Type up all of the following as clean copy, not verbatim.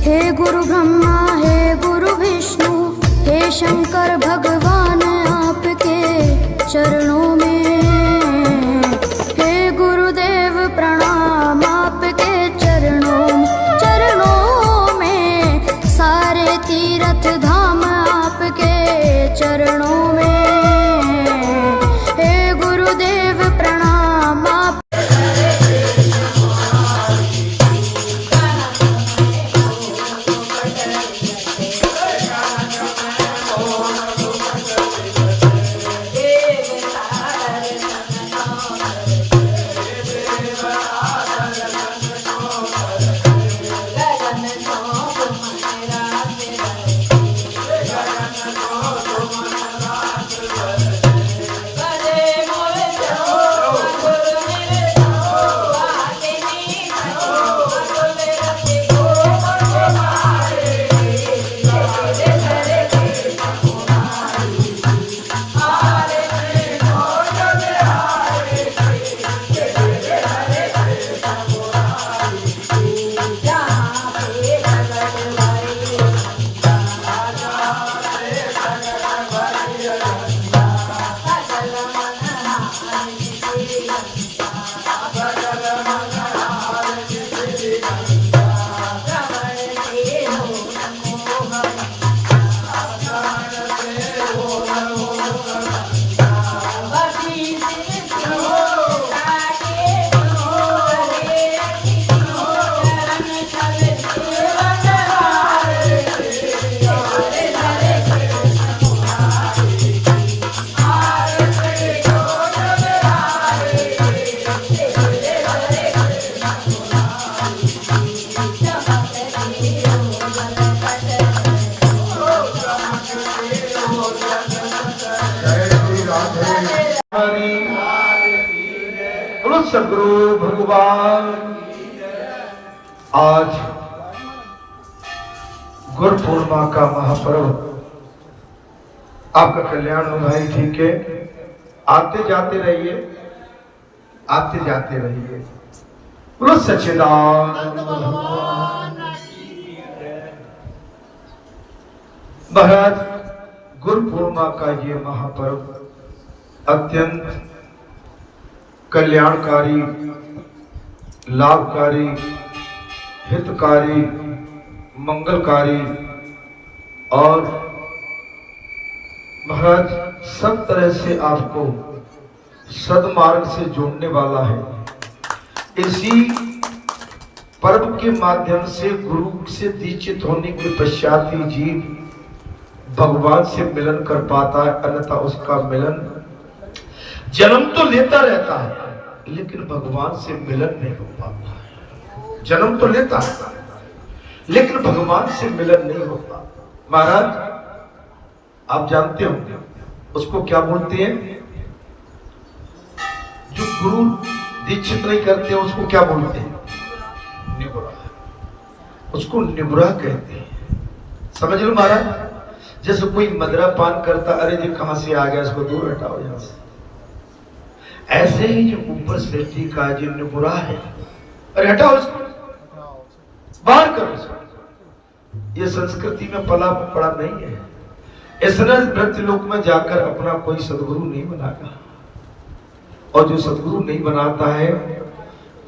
हे गुरु ब्रह्मा हे गुरु विष्णु हे शंकर भगवान आपके चरणों में, हे गुरुदेव प्रणाम आपके चरणों में, सारे तीर्थ धाम आपके चरणों में, हे गुरुदेव प्रणाम आप। सदगुरु भगवान आज गुरु पूर्णिमा का महापर्व, आपका कल्याण हो भाई। ठीक है, आते जाते रहिए, आते जाते रहिए। बोलो सच्चिदानंद भगवान महाराज। गुरु पूर्णिमा का ये महापर्व अत्यंत कल्याणकारी, लाभकारी, हितकारी, मंगलकारी और महाराज सब तरह से आपको सदमार्ग से जोड़ने वाला है। इसी पर्व के माध्यम से गुरु से दीक्षित होने के पश्चात ही जीव भगवान से मिलन कर पाता है, अन्यथा उसका मिलन जन्म तो लेता रहता है लेकिन भगवान से मिलन नहीं हो पाता है। जन्म तो लेता है लेकिन भगवान से मिलन नहीं होता। महाराज आप जानते हो उसको क्या बोलते हैं? जो गुरु दीक्षित नहीं करते उसको क्या बोलते हैं? निबुरा। उसको निबुरा कहते हैं। समझ लो महाराज, जैसे कोई मदरा पान करता, अरे जी कहां से आ गया, इसको दूर हटाओ यहां से। ऐसे ही जो ऊपर सृष्टि का जो निबुरा है, अरे हटाओ उसको, बाहर करो उसको। ये संस्कृति में पला पड़ा नहीं है। इसने मृत्यु लोक में जाकर अपना कोई सदगुरु नहीं बनाता, और जो सदगुरु नहीं बनाता है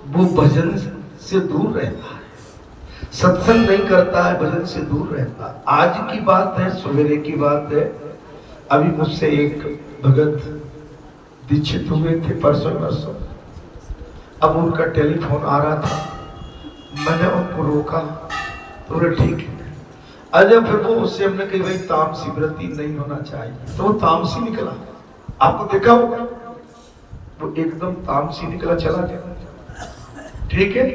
वो भजन से दूर रहता है, सत्संग नहीं करता है, भजन से दूर रहता है। आज की बात है, सवेरे की बात है, अभी मुझसे एक भगत दीक्षित हुए थे परसों। अब उनका टेलीफोन आ रहा था, मैंने उनको रोका, तो ठीक है। अजय फिर वो उससे हमने कही भाई तामसी व्रती नहीं होना चाहिए, तो वो तामसी निकला। आपको देखा होगा वो एकदम तामसी निकला, चला गया। ठीक है,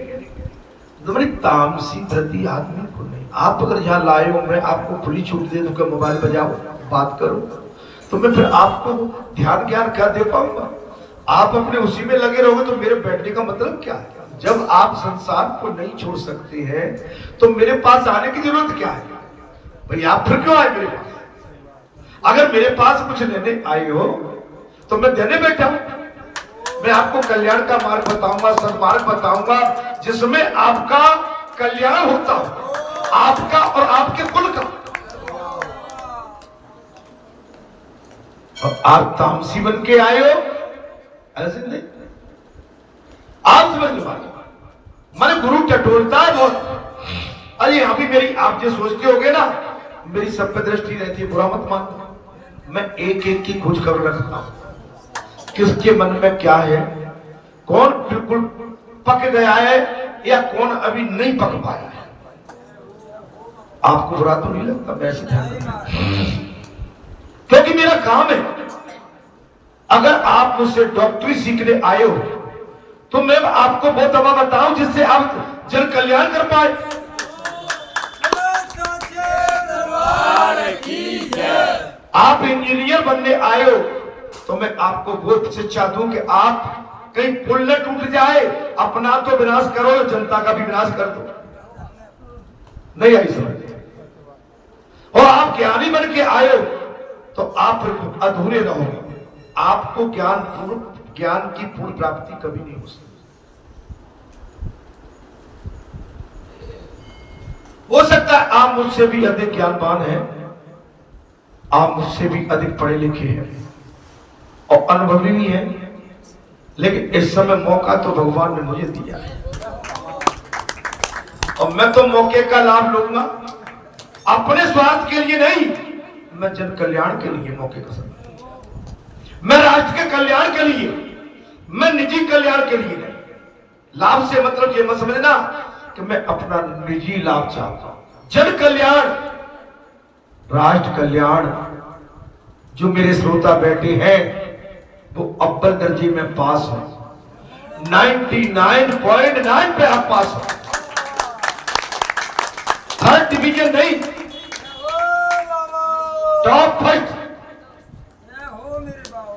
तो तामसी व्रती आदमी को नहीं। आप अगर यहाँ लाए हो, मैं आपको खुली छूट दे दूंगा, मोबाइल बजाओ, बात करो, तो मैं फिर आपको ध्यान ज्ञान क्या दे पाऊंगा? आप अपने उसी में लगे रहोगे तो मेरे बैठने का मतलब क्या है? जब आप संसार को नहीं छोड़ सकते हैं तो मेरे पास आने की जरूरत क्या है? भाई आप फिर क्यों आए मेरे पास? अगर मेरे पास कुछ लेने आए हो तो मैं देने बैठा हूं। मैं आपको कल्याण का मार्ग बताऊंगा, सदमार्ग बताऊंगा, जिसमें आपका कल्याण होता हो, आपका और आपके कुल का। और आप तामसी बन के आए हो, ऐसे नहीं। आप समझ लो, मैंने गुरु टटोलता है बहुत। अरे अभी मेरी आप जो सोचते होगे ना, मेरी सब पे दृष्टि रहती है, बुरा मत मान। मैं एक एक की खोज कर रखता हूं, किसके मन में क्या है, कौन बिल्कुल पक गया है या कौन अभी नहीं पक पाया है। आपको बुरा तो नहीं लगता? मैं ऐसे ध्यान रखता, क्योंकि मेरा काम है। अगर आप मुझसे डॉक्टरी सीखने आए हो तो मैं आपको वो दवा बताऊं जिससे आप जन कल्याण कर पाए। आप इंजीनियर बनने आए हो तो मैं आपको वो शिक्षा दूं कि आप कहीं पुल न टूट जाए, अपना तो विनाश करो, जनता का भी विनाश कर दो। नहीं आई समझ? और आप ज्ञानी बन के आए हो तो आप अधूरे रहोगे। आपको ज्ञान की पूर्ण प्राप्ति कभी नहीं हो सकती। हो सकता है आप मुझसे भी अधिक ज्ञानवान हैं, आप मुझसे भी अधिक पढ़े लिखे हैं और अनुभवी भी हैं, लेकिन इस समय मौका तो भगवान ने मुझे दिया है और मैं तो मौके का लाभ लूंगा अपने स्वार्थ के लिए नहीं, मैं जन कल्याण के लिए मौके का समय, मैं राष्ट्र के कल्याण के लिए, मैं निजी कल्याण के लिए नहीं। लाभ से मतलब ये मत समझना कि मैं अपना निजी लाभ चाहता हूं। जन कल्याण, राष्ट्र कल्याण, जो मेरे श्रोता बैठे हैं वो अव्वल दर्जे में पास है, 99.9 पे आप पास हो, थर्ड डिवीजन नहीं, टॉप फर्स्ट,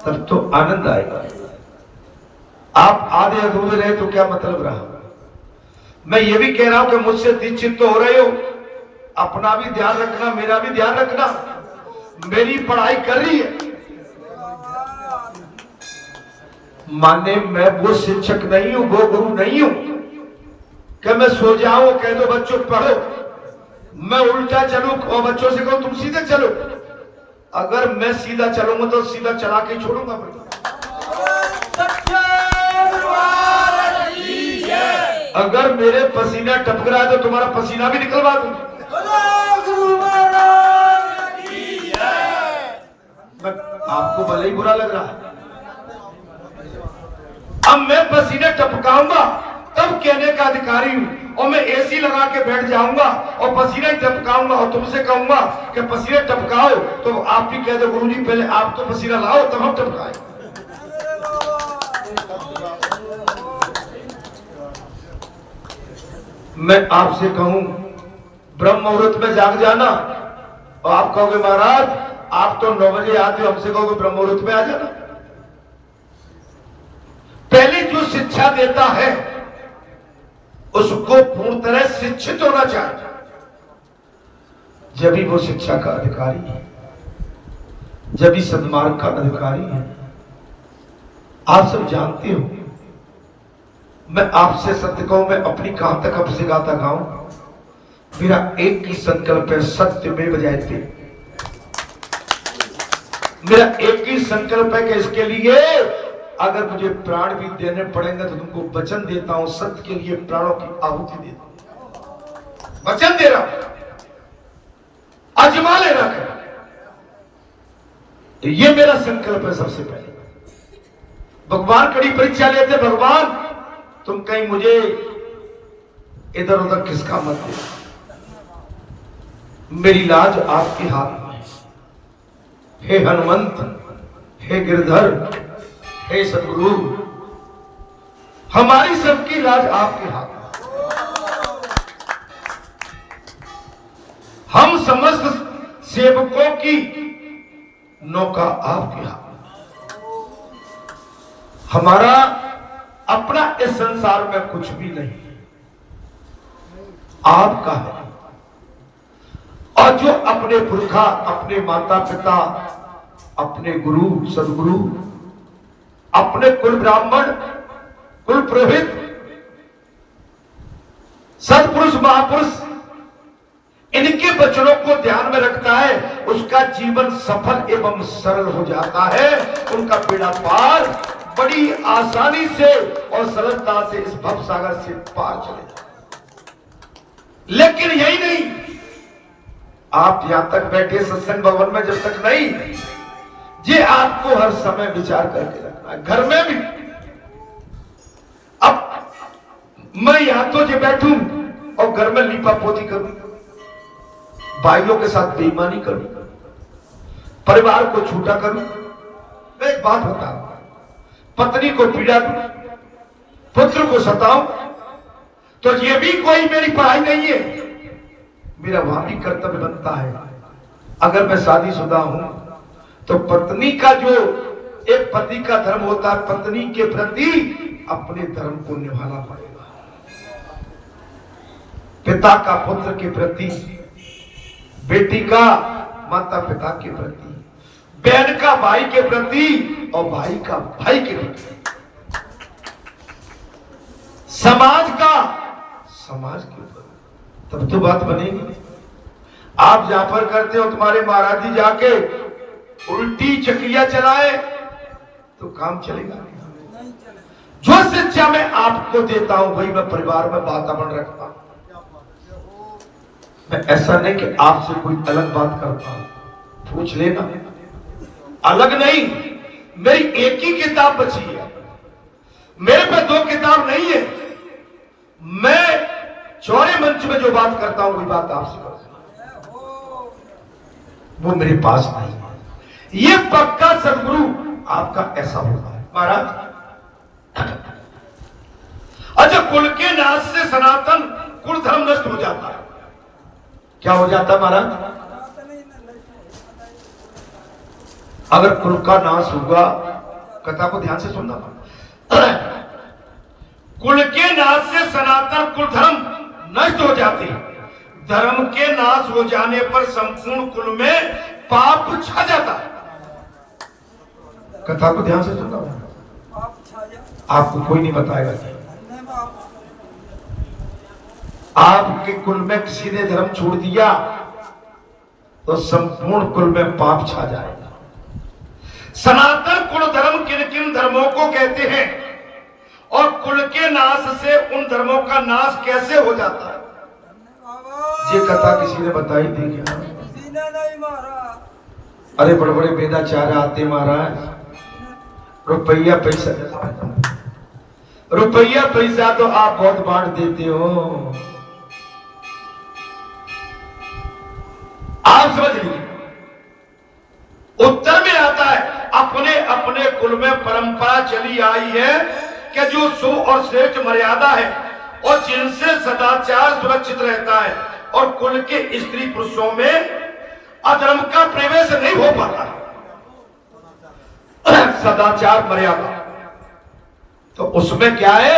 तब तो आनंद आएगा। आप आधे अधूरे रहे तो क्या मतलब रहा। मैं ये भी कह रहा हूं कि मुझसे दीक्षित तो हो रहे हो, अपना भी ध्यान रखना, मेरा भी ध्यान रखना। मेरी पढ़ाई कर रही है, माने मैं वो शिक्षक नहीं हूं, वो गुरु नहीं हूं कि मैं सो जाऊं कह दो बच्चों पढ़ो, मैं उल्टा चलूं और बच्चों से कहूं तुम सीधे चलो। अगर मैं सीधा चलूंगा तो सीधा चला के छोड़ूंगा। अगर मेरे पसीना टपक रहा है तो तुम्हारा पसीना भी निकलवा दूंगा। आपको भले ही बुरा लग रहा है, अब मैं पसीना टपकाऊंगा तब कहने का अधिकारी हूं, और मैं एसी लगा के बैठ जाऊंगा और पसीना टपकाऊंगा और तुमसे कहूंगा कि पसीना टपकाओ तो आप भी कह दो गुरुजी पहले आप तो पसीना लाओ तब हम टपकाएं। मैं आपसे कहूं ब्रह्म मुहूर्त में जाग जाना और आप कहोगे महाराज आप तो 9 बजे आते हो, हमसे कहोगे ब्रह्म मुहूर्त में आ जाना। पहले जो शिक्षा देता है उसको पूर्ण तरह शिक्षित होना चाहिए, जब भी वो शिक्षा का अधिकारी है, जब भी सद्मार्ग का अधिकारी है। आप सब जानते हो, मैं आपसे सत्य कहूं, मैं अपनी कहां तक आपसे गाता गाऊं, मेरा एक ही संकल्प है, सत्य में बजाते। मेरा एक ही संकल्प है कि इसके लिए अगर मुझे प्राण भी देने पड़ेंगे तो तुमको वचन देता हूं, सत्य के लिए प्राणों की आहुति देता हूं, वचन दे रहा हूं, आजमा लेना कर। ये मेरा संकल्प है। सबसे पहले भगवान कड़ी परीक्षा लेते, भगवान तुम कहीं मुझे इधर उधर किसका मत दे, मेरी लाज आपके हाथ में है। हे हनुमंत, हे गिरधर, हे सदगुरु, हमारी सबकी लाज आपके हाथ में। हम समस्त सेवकों की नौका आपके हाथ में। हमारा अपना इस संसार में कुछ भी नहीं, आपका है। और जो अपने पुरखा, अपने माता पिता, अपने गुरु सदगुरु, अपने कुल ब्राह्मण, कुल पुरोहित, सत्पुरुष महापुरुष इनके वचनों को ध्यान में रखता है, उसका जीवन सफल एवं सरल हो जाता है। उनका बेड़ा पार बड़ी आसानी से और सरलता से इस भव सागर से पार चले जाता। लेकिन यही नहीं, आप यहां तक बैठे सत्संग भवन में जब तक नहीं, ये आपको हर समय विचार करके रखना है, घर में भी। अब मैं यहां तो जो बैठूं और घर में लीपा पोती करूं, भाइयों के साथ बेईमानी करूं, परिवार को छूटा करूं, मैं एक बात बताऊं, पत्नी को पीड़ा दूं, पुत्र को सताऊं, तो ये भी कोई मेरी पढ़ाई नहीं है। मेरा वहां भी कर्तव्य बनता है। अगर मैं शादीशुदा हूं तो पत्नी का जो एक पति का धर्म होता है, पत्नी के प्रति अपने धर्म को निभाना पड़ेगा। पिता का पुत्र के प्रति, बेटी का माता पिता के प्रति, बहन का भाई के प्रति और भाई का भाई के प्रति, समाज का समाज के प्रति, तब तो बात बनेगी। आप जहां पर करते हो तुम्हारे महाराज जी जाके उल्टी चकिया चलाए तो काम चलेगा नहीं। जो शिक्षा मैं आपको देता हूं वही मैं परिवार में वातावरण रखता हूं। मैं ऐसा नहीं कि आपसे कोई अलग बात करता हूं, पूछ लेना। अलग नहीं, मेरी एक ही किताब बची है, मेरे पे दो किताब नहीं है। मैं चौड़े मंच में जो बात करता हूं वही बात आपसे करता हूं, वो मेरे पास नहीं है। ये पक्का सदगुरु आपका ऐसा होता है महाराज। अच्छा, कुल के नाश से सनातन कुल धर्म नष्ट हो जाता है। क्या हो जाता है महाराज? अगर कुल का नाश होगा, कथा को ध्यान से सुनना, कुल के नाश से सनातन कुल धर्म नष्ट हो जाते हैं। धर्म के नाश हो जाने पर संपूर्ण कुल में पाप छा जाता है। कथा को ध्यान से सुनना, आपको कोई नहीं बताएगा। आपके कुल में किसी ने धर्म छोड़ दिया तो संपूर्ण कुल में पाप छा जाएगा। सनातन कुल धर्म किन किन धर्मों को कहते हैं और कुल के नाश से उन धर्मों का नाश कैसे हो जाता है, ये कथा किसी ने बताई थी क्या? अरे बड़े बड़े वेदाचार्य आते महाराज, रुपया पैसा, रुपया पैसा तो आप बहुत बांट देते हो। आप समझ लीजिए, उत्तर में आता है अपने अपने कुल में परंपरा चली आई है कि जो शुभ और श्रेष्ठ मर्यादा है और जिनसे सदाचार सुरक्षित रहता है और कुल के स्त्री पुरुषों में अधर्म का प्रवेश नहीं हो पाता है। सदाचार मर्यादा तो उसमें क्या है?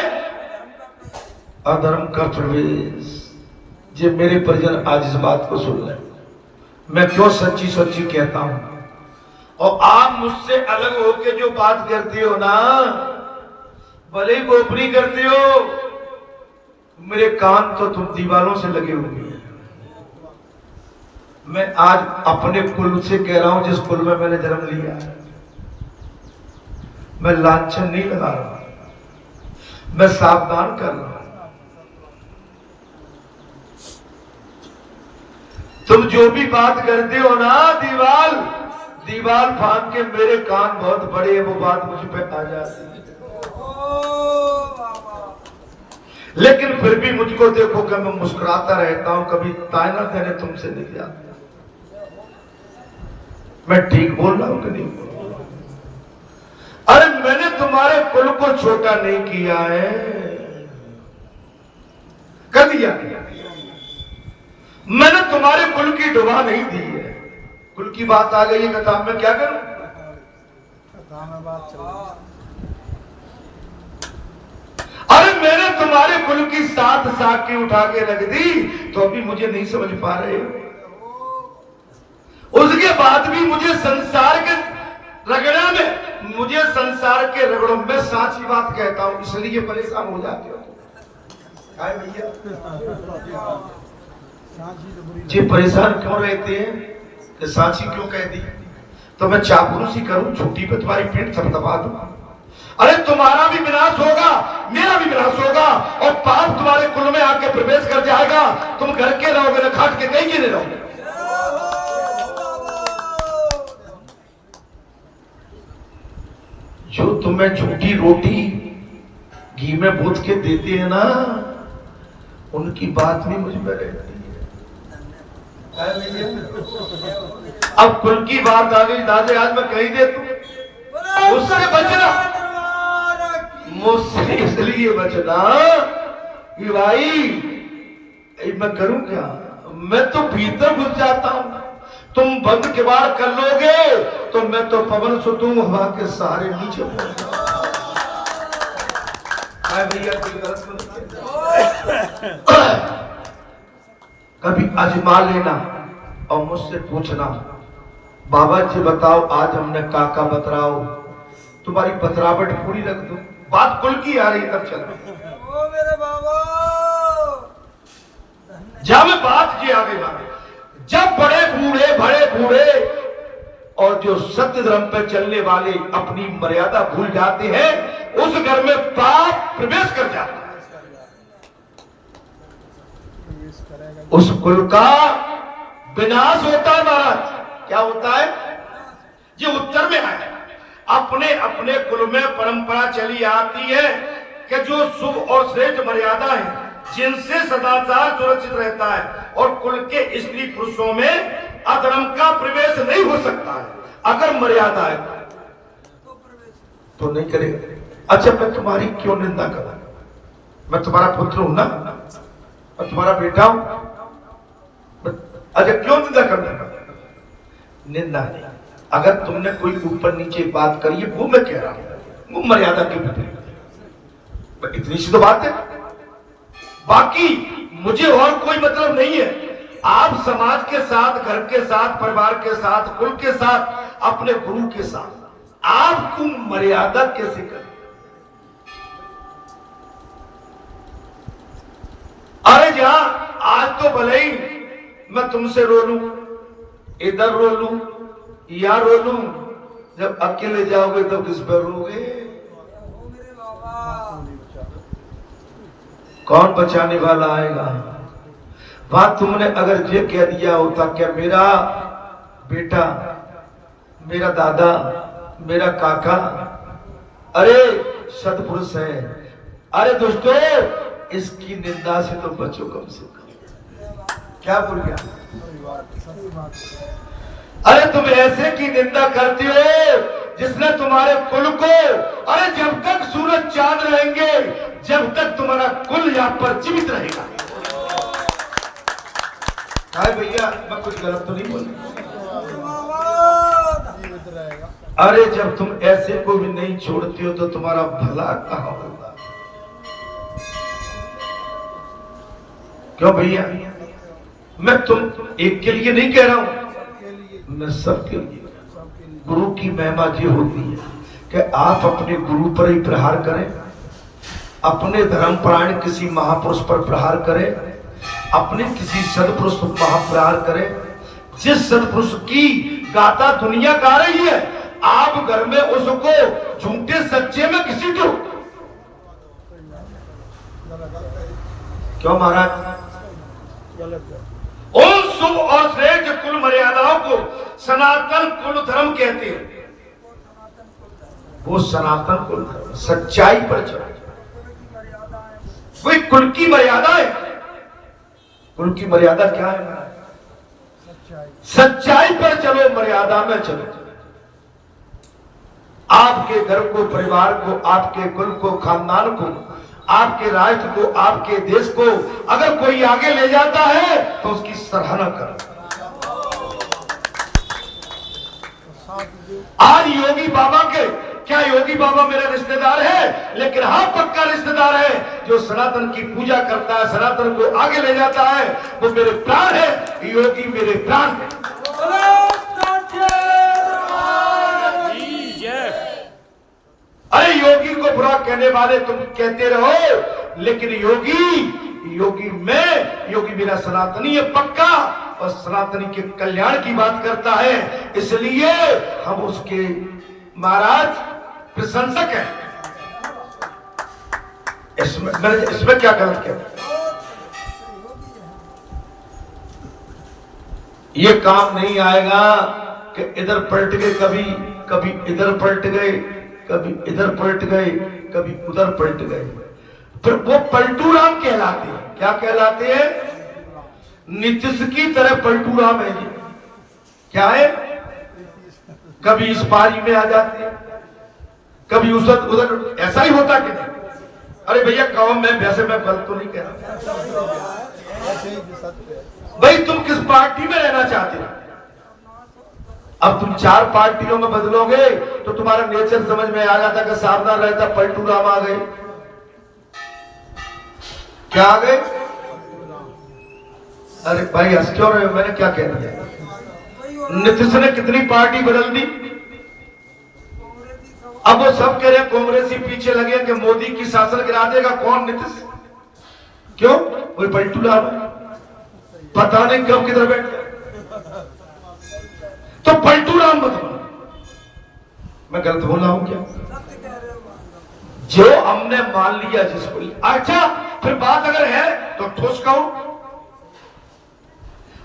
अधर्म का प्रवेश। ये मेरे परिजन आज इस बात को सुन लें, मैं क्यों सच्ची सच्ची कहता हूं। और आप मुझसे अलग होके जो बात करते हो ना, भले ही गोपरी करते हो, मेरे कान तो तुम दीवारों से लगे हुए हैं। मैं आज अपने कुल से कह रहा हूं, जिस कुल में मैंने जन्म लिया है। मैं लांछन नहीं लगा रहा, मैं सावधान कर रहा हूं। तुम जो भी बात करते हो ना, दीवार फांक के मेरे कान बहुत बड़े हैं, वो बात मुझ पे आ जाती है। लेकिन फिर भी मुझको देखो कि मैं मुस्कुराता रहता हूं, कभी ताना देने तुमसे नहीं जाता। मैं ठीक बोल रहा हूं कि नहीं बोल रहा हूं? अरे मैंने तुम्हारे कुल को छोटा नहीं किया है, कर दिया। मैंने तुम्हारे कुल की डुबा नहीं दी है। कुल की बात आ गई है कथा में, क्या करूं? कथा में बात चल, अरे मैंने तुम्हारे कुल की 7 साखी उठा के रख दी तो अभी मुझे नहीं समझ पा रहे हो। उसके बाद भी मुझे संसार के रगड़ा में, मुझे संसार के रगड़ों में साची बात कहता हूं, इसलिए परेशान हो जाते हो। भैया जी परेशान क्यों रहते हैं कि सांची क्यों कह दी, तो मैं चापलूसी करूं, छुट्टी पे तुम्हारी पेट थपथपा दूं। अरे तुम्हारा भी विनाश होगा, मेरा भी विनाश होगा, और पाप तुम्हारे कुल में आके प्रवेश कर जाएगा। तुम घर के रहोगे न खाट के कहीं के नहीं रहोगे। जो तुम्हें झूठी रोटी घी में भूत के देते हैं ना, उनकी बात भी मुझ में रहती है। अब कुल की बात आ गई, दादे आज मैं कही दे तू मुझसे बचना, मुझसे इसलिए बचना कि भाई मैं करूं क्या, मैं तो भीतर घुस जाता हूं। तुम बंद किवाड़ कर लोगे तो मैं तो पवन सुतूं हवा के सहारे नीचे पहुंच भैया। कभी आजमा लेना और मुझसे पूछना, बाबा जी बताओ आज हमने काका बतराओ, तुम्हारी बतरावट पूरी रख दो। बात कुल की आ रही तब चल ओ मेरे बाबा, जब बात की आ गई बात, जब बड़े बूढ़े और जो सत्य धर्म पर चलने वाले अपनी मर्यादा भूल जाते हैं, उस घर में पाप प्रवेश कर जाता है। उस कुल का विनाश होता है महाराज। क्या होता है? ये उत्तर में है। अपने अपने कुल में परंपरा चली आती है कि जो शुभ और श्रेष्ठ मर्यादा है, जिनसे सदाचार सुरक्षित रहता है, और कुल के स्त्री पुरुषों में अधर्म का प्रवेश नहीं हो सकता है। अगर मर्यादा है तो नहीं करेगा। अच्छा मैं तुम्हारी क्यों निंदा करूं? मैं तुम्हारा पुत्र हूं ना, मैं तुम्हारा बेटा हूं। अच्छा क्यों निंदा करना? निंदा नहीं। अगर तुमने कोई ऊपर नीचे बात करी है वो मैं कह रहा हूं, वो मर्यादा के विपरीत, इतनी सी तो बात है। बाकी मुझे और कोई मतलब नहीं है। आप समाज के साथ, घर के साथ, परिवार के साथ, कुल के साथ, अपने गुरु के साथ आपको मर्यादा कैसे करें? अरे जहां आज तो भले ही मैं तुमसे रो लूं, इधर रो लूं या रो लूं, जब अकेले जाओगे तो किस पर रोगे? कौन बचाने वाला आएगा? वहां तुमने अगर ये कह दिया होता क्या मेरा बेटा, मेरा दादा, मेरा काका, अरे सत्पुरुष है, अरे दोस्तों इसकी निंदा से तो बचो कम से कम। क्या बोल गया? अरे तुम ऐसे की निंदा करते हो जिसने तुम्हारे कुल को, अरे जब तक सूरज चांद रहेंगे, जब तक तुम्हारा कुल यहाँ पर जीवित रहेगा। भैया मैं कुछ गलत तो नहीं बोल? अरे जब तुम ऐसे को भी नहीं छोड़ती हो तो तुम्हारा भला कहां होगा? क्यों भैया? मैं तुम एक के लिए नहीं कह रहा हूं, मैं सबके लिए। गुरु की महिमा ये होती है कि आप अपने गुरु पर ही प्रहार करें, अपने धर्मपरायण किसी महापुरुष पर प्रहार करें, अपने किसी सदपुरुष पर महाप्रहार करें। जिस सदपुरुष की गाथा दुनिया गा रही है, आप घर में उसको झूठे सच्चे में किसी को क्यों महाराज? उन शुभ और श्रेष्ठ कुल मर्यादाओं को सनातन कुल धर्म कहते हैं। वो सनातन कुल धर्म सच्चाई पर चले, वही कुल की मर्यादा है। कुल की मर्यादा क्या है? सच्चाई पर चलो, मर्यादा में चलो। आपके घर को, परिवार को, आपके कुल को, खानदान को, आपके राज्य को, आपके देश को अगर कोई आगे ले जाता है तो उसकी सराहना करो। आज योगी बाबा के, क्या योगी बाबा मेरा रिश्तेदार है? लेकिन हाँ पक्का रिश्तेदार है। जो सनातन की पूजा करता है, सनातन को आगे ले जाता है, वो मेरे प्राण है। योगी मेरे प्राण है। अरे योगी को बुरा कहने वाले तुम कहते रहो, लेकिन योगी योगी मैं, योगी मेरा सनातनी है पक्का, और सनातनी के कल्याण की बात करता है, इसलिए हम उसके महाराज प्रशंसक हैं। इसमें क्या गलत किया? ये काम नहीं आएगा कि इधर पलट गए, कभी इधर पलट गए, कभी इधर पलट गए, कभी उधर पलट गए, फिर वो पलटू राम कहलाते हैं। क्या कहलाते हैं? नीतीश की तरह पलटू राम है जी। क्या है? कभी इस पारी में आ जाते हैं, कभी उधर, ऐसा ही होता कि नहीं? अरे भैया कहो, मैं वैसे मैं गलत तो नहीं कह रहा भाई। तुम किस पार्टी में रहना चाहते हो? अब तुम 4 पार्टियों में बदलोगे तो तुम्हारा नेचर समझ में आ जाता कि सावधान रहता, पलटू राम आ गए। क्या आ गए? अरे भाई हंस क्यों रहे हो? मैंने क्या कह दिया? नीतीश ने कितनी पार्टी बदल दी। अब वो सब कह रहे हैं कांग्रेस ही पीछे लगे कि मोदी की शासन गिरा देगा। कौन? नीतीश। क्यों? वही पलटू राम है, पता नहीं कब किधर बैठ गया। तो पलटू राम बदलो। मैं गलत बोल रहा हूं क्या? जो हमने मान लिया जिसको। अच्छा फिर बात अगर है तो ठोस कहो।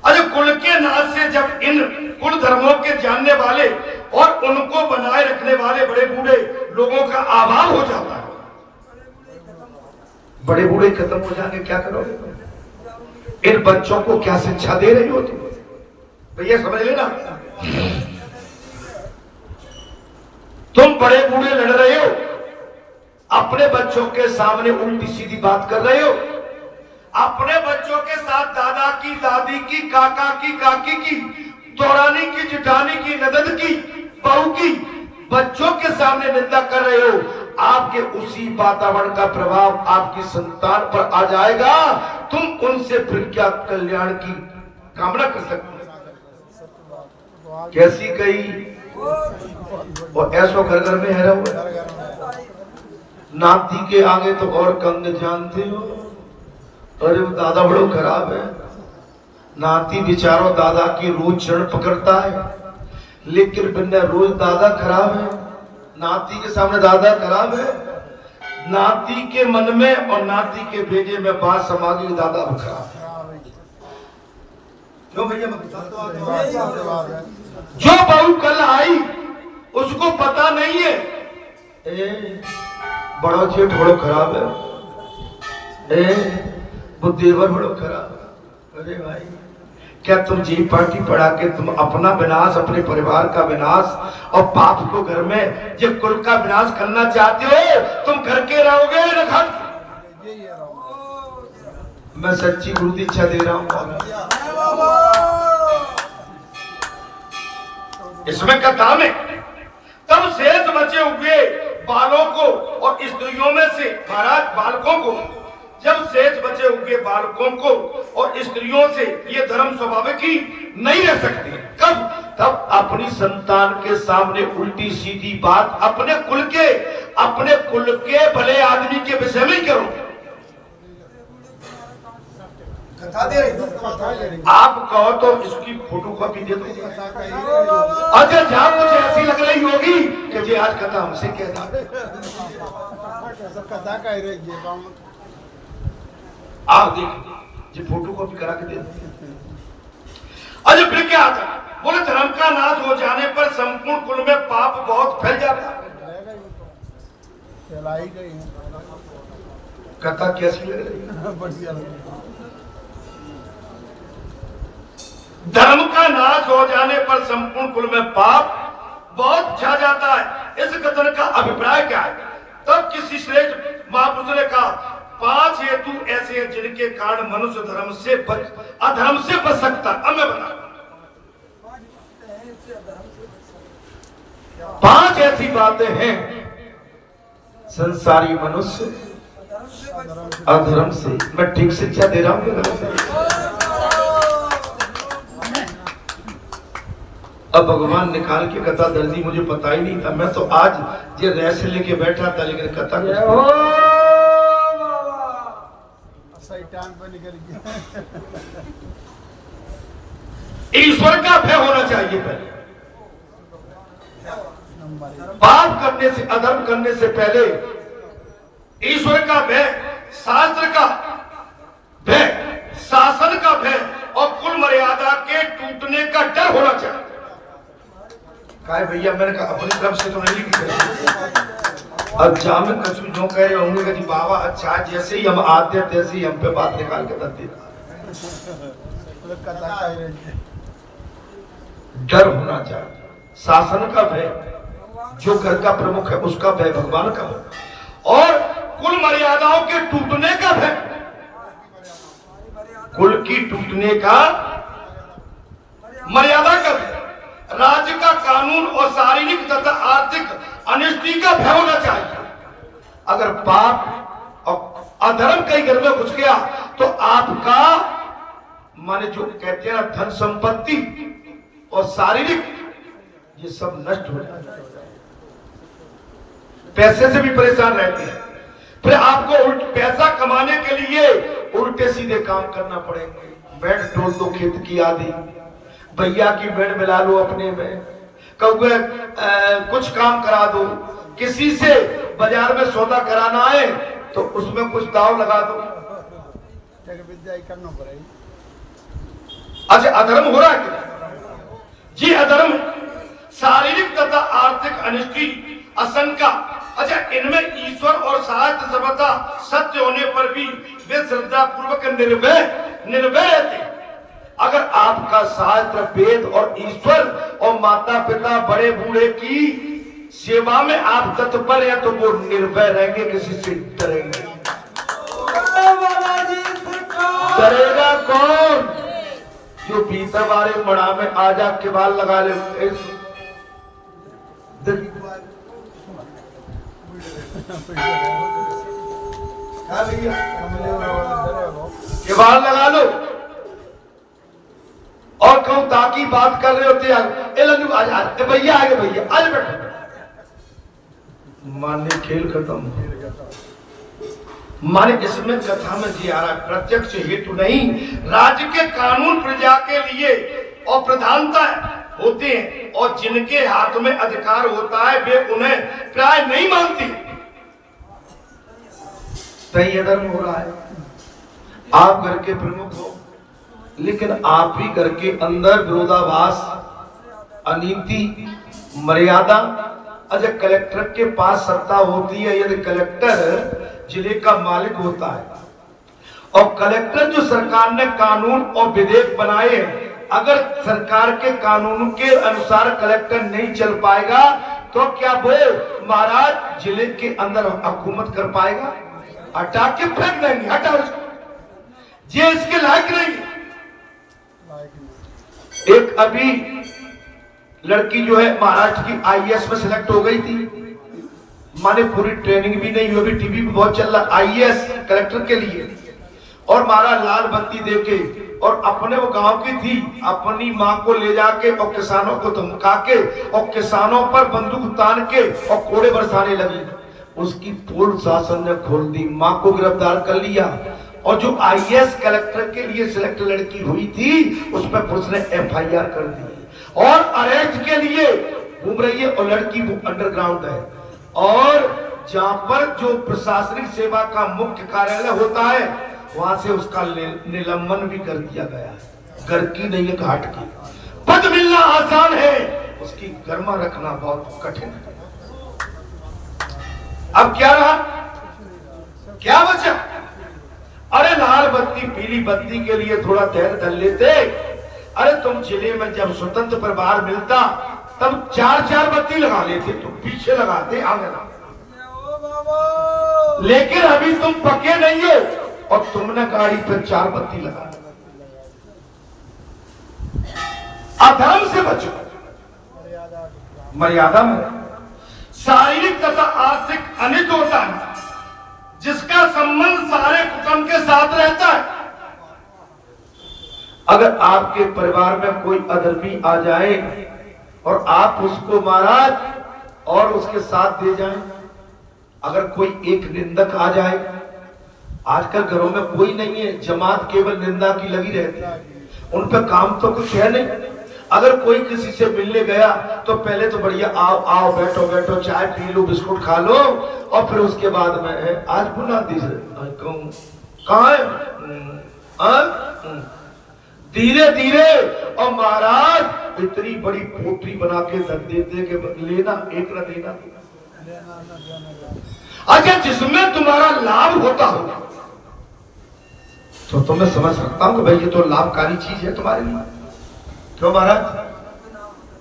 अरे कुल के नाज से जब इन कुल धर्मों के जानने वाले और उनको बनाए रखने वाले बड़े बूढ़े लोगों का अभाव हो जाता है, बड़े बूढ़े खत्म हो जाएंगे, क्या करोगे? इन बच्चों को क्या शिक्षा दे रही हो तुम? भैया समझ लेना, तुम बड़े बूढ़े लड़ रहे हो, अपने बच्चों के सामने उल्टी सीधी बात कर रहे हो, अपने बच्चों के साथ दादा की, दादी की, काका की, काकी की, दौरानी की, जिठानी की, ननद की, बहू की, बच्चों के सामने निंदा कर रहे हो। आपके उसी वातावरण का प्रभाव आपकी संतान पर आ जाएगा। तुम उनसे फिर क्या कल्याण की कामना कर सकते हो? कैसी कही? और ऐसो घर घर में है हुआ। नाती के आगे तो और कंग जानते हो। अरे वो दादा बड़ो खराब है। नाती बिचारो दादा की रोज चरण पकड़ता है, लेकिन बिना रोज दादा खराब है। नाती के सामने दादा खराब है, नाती के मन में और नाती के भेजे में बात समा गई, दादा खराब है। क्यों भैया? जो बहू कल आई उसको पता नहीं है बड़ा जेठ बड़ो खराब है, वो देवर बड़ो खराब है। अरे भाई क्या तुम जी पार्टी पढ़ा के तुम अपना विनाश, अपने परिवार का विनाश और पाप को घर में ये कुल का विनाश करना चाहते हो? तुम घर के रहोगे न घर? मैं सच्ची गुरु दीक्षा दे रहा हूं। इसमें कथा में तब शेष बचे हुए बालों को और स्त्रियों में से महाराज बालकों को, जब शेष बचे हुए बालकों को और स्त्रियों से ये धर्म स्वाभाविक ही नहीं रह सकते। कब? तब अपनी संतान के सामने उल्टी सीधी बात अपने कुल के भले आदमी के विषय में करो। आप कहो तो इसकी फोटो कॉपी दे दो। अगर जहां मुझे ऐसी लग रही होगी कि जी आज कथा हमसे कहना, आप देखिए जी फोटो कॉपी करा के दे दो। अजय फिर क्या आता? बोले धर्म का नाश हो जाने पर संपूर्ण कुल में पाप बहुत फैल जाता है। कथा कैसी लग रही है? धर्म का नाश हो जाने पर संपूर्ण कुल में पाप बहुत छा जाता है। इस कथन का अभिप्राय क्या है? तब किसी श्रेष्ठ महापुरुष ने कहा 5 हेतु ऐसे हैं जिनके कारण मनुष्य अधर्म से बच सकता। अब मैं बता 5 ऐसी बातें हैं संसारी मनुष्य अधर्म से। मैं ठीक शिक्षा दे रहा हूं। अब भगवान निकाल के कथा दर्जी मुझे पता ही नहीं था। मैं तो आज ये रह लेके बैठा था, लेकिन कथा टांग पे निकल गया। ईश्वर का भय होना चाहिए पहले। पाप करने से, अधर्म करने से पहले ईश्वर का भय, शास्त्र का भय, शासन का भय और कुल मर्यादा के टूटने का डर होना चाहिए। काय भैया, मैंने कहा अपनी तरफ से तो नहीं लिखी। अब जामिन कछु जो कह रहे होंगे कि बाबा अच्छा, जैसे ही हम आते हैं तैसे ही हम पे बात निकाल के दे देता। डर होना चाहिए, शासन का भय, जो घर का प्रमुख है उसका भय, भगवान का भय और कुल मर्यादाओं के टूटने का भय। कुल की टूटने का, मर्यादा का भय, राज्य का कानून और शारीरिक तथा आर्थिक अनिष्टि का भय होना चाहिए। अगर पाप और अधर्म कहीं घर में घुस गया तो आपका, माने जो कहते हैं ना, धन संपत्ति और शारीरिक, ये सब नष्ट हो जाता है। पैसे से भी परेशान रहते हैं, फिर आपको पैसा कमाने के लिए उल्टे सीधे काम करना पड़ेंगे। बेड टोल दो खेत की आधी, भैया की बेड मिला लो अपने में, कहोगे कुछ काम करा दो, किसी से बाजार में सौदा कराना है तो उसमें कुछ दाव लगा दो। अच्छा, अधर्म हो रहा है क्या? जी अधर्म, शारीरिक तथा आर्थिक अनिष्टि, आशंका। अच्छा, इनमें ईश्वर और शास्त्र सर्वथा सत्य होने पर भी वे श्रद्धा पूर्वक निर्भय रहते। अगर आपका शास्त्र, वेद और ईश्वर और माता पिता, बड़े बूढ़े की सेवा में आप तत्पर हैं तो वो निर्भय रहेंगे, किसी से डरेंगे। डरेगा कौन? जो भीतर वाले मड़ा में आजा के बाल लगा ले, के बाल लगा लो और कहूं ताकि बात कर रहे होते हैं, भैया आगे, भैया आज बैठो, माने खेल खत्म। माने इसमें कथा में जी आ रहा, प्रत्यक्ष हेतु नहीं, राज्य के कानून प्रजा के लिए और प्रधानता होते हैं और जिनके हाथ में अधिकार होता है वे उन्हें प्राय नहीं मानती। सही अधर्म हो रहा है। आप घर के प्रमुख हो लेकिन आप ही घर के अंदर विरोधाभास, अनीति, मर्यादा। अच्छा, कलेक्टर के पास सत्ता होती है, यदि कलेक्टर जिले का मालिक होता है और कलेक्टर जो सरकार ने कानून और विधेयक बनाए, अगर सरकार के कानून के अनुसार कलेक्टर नहीं चल पाएगा तो क्या वो महाराज जिले के अंदर हुकूमत कर पाएगा? हटा के फेंक देंगे, हटा उसको, ये इसके लायक नहीं। एक अभी लड़की जो है महाराष्ट्र की आईएएस में सिलेक्ट हो गई थी, माने पूरी ट्रेनिंग भी नहीं हुई, अभी टीवी पे बहुत चल रहा आईएएस कलेक्टर के लिए, और मारा लाल बत्ती देके, और अपने वो गांव की थी, अपनी मां को ले जाके और किसानों को धमका के और किसानों पर बंदूक तान के और कोड़े बरसाने लगी। उसकी पुलिस शासन ने खोल दी, मां को गिरफ्तार कर लिया और जो आईएएस कलेक्टर के लिए सिलेक्ट लड़की हुई थी उस पर पुलिस ने एफआईआर कर दी और अरेस्ट के लिए घूम रही है। और लड़की वो अंडरग्राउंड है और जहां पर जो प्रशासनिक सेवा का मुख्य कार्यालय होता है वहां से उसका निलंबन भी कर दिया गया है। घर की नहीं है, घाट की। पद मिलना आसान है, उसकी गर्मा रखना बहुत कठिन है। अब क्या रहा, क्या बचा? अरे लाल बत्ती पीली बत्ती के लिए थोड़ा धैर्य धर लेते। अरे तुम जिले में जब स्वतंत्र प्रभार मिलता तब 4-4 बत्ती लगा लेते, तुम पीछे लगाते, आगे ना। लेकिन अभी तुम पक्के नहीं हो और तुमने गाड़ी पर 4 बत्ती लगा। अधर्म से बचो, मर्यादा में। शारीरिक तथा आर्थिक अनित होता है जिसका संबंध सारे कुटुंब के साथ रहता है। अगर आपके परिवार में कोई अधर्मी आ जाए और आप उसको महाराज और उसके साथ दे जाएं, अगर कोई एक निंदक आ जाए आजकल घरों में कोई नहीं है, जमात केवल निंदा की लगी रहती है, उन पर काम तो कुछ है नहीं। अगर कोई किसी से मिलने गया तो पहले तो बढ़िया आओ आओ बैठो बैठो, चाय पी लो, बिस्कुट खा लो, और फिर उसके बाद में आज बुला दीजिए कहाँ है, धीरे धीरे। और महाराज इतनी बड़ी पोटली बना के रख देते कि लेना एक न देना। अच्छा, जिसमें तुम्हारा लाभ होता हो तो मैं समझ सकता हूं कि भाई ये तो लाभकारी चीज है तुम्हारे लिए। क्यों महाराज?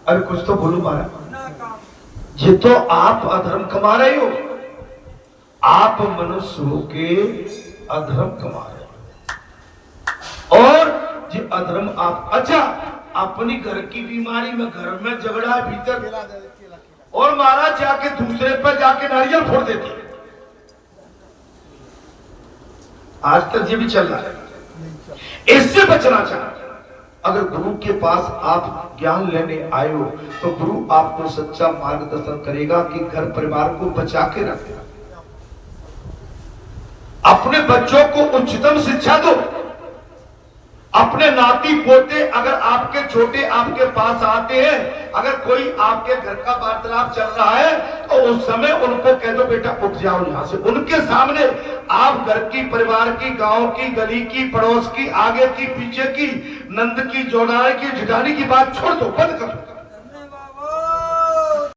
अरे कुछ तो बोलो महाराज। ये तो आप अधर्म कमा रहे हो, आप मनुष्य होके अधर्म कमा रहे हो, और ये अधर्म आप, अच्छा अपनी घर की बीमारी में, घर में झगड़ा भीतर, और महाराज जाके दूसरे पर जाके नारियल फोड़ देते। आज तक ये भी चल रहा है। इससे बचना चाहिए। अगर गुरु के पास आप ज्ञान लेने आए हो तो गुरु आपको सच्चा मार्गदर्शन करेगा कि घर परिवार को बचा के रखे। अपने बच्चों को उच्चतम शिक्षा दो। अपने नाती पोते अगर आपके छोटे आपके पास आते हैं, अगर कोई आपके घर का वार्तालाप चल रहा है तो उस समय उनको कह दो बेटा उठ जाओ यहां से। उनके सामने आप घर की, परिवार की, गांव की, गली की, पड़ोस की, आगे की, पीछे की, नंद की, जोड़ाने की, जिगानी की बात छोड़ दो, बंद कर दो।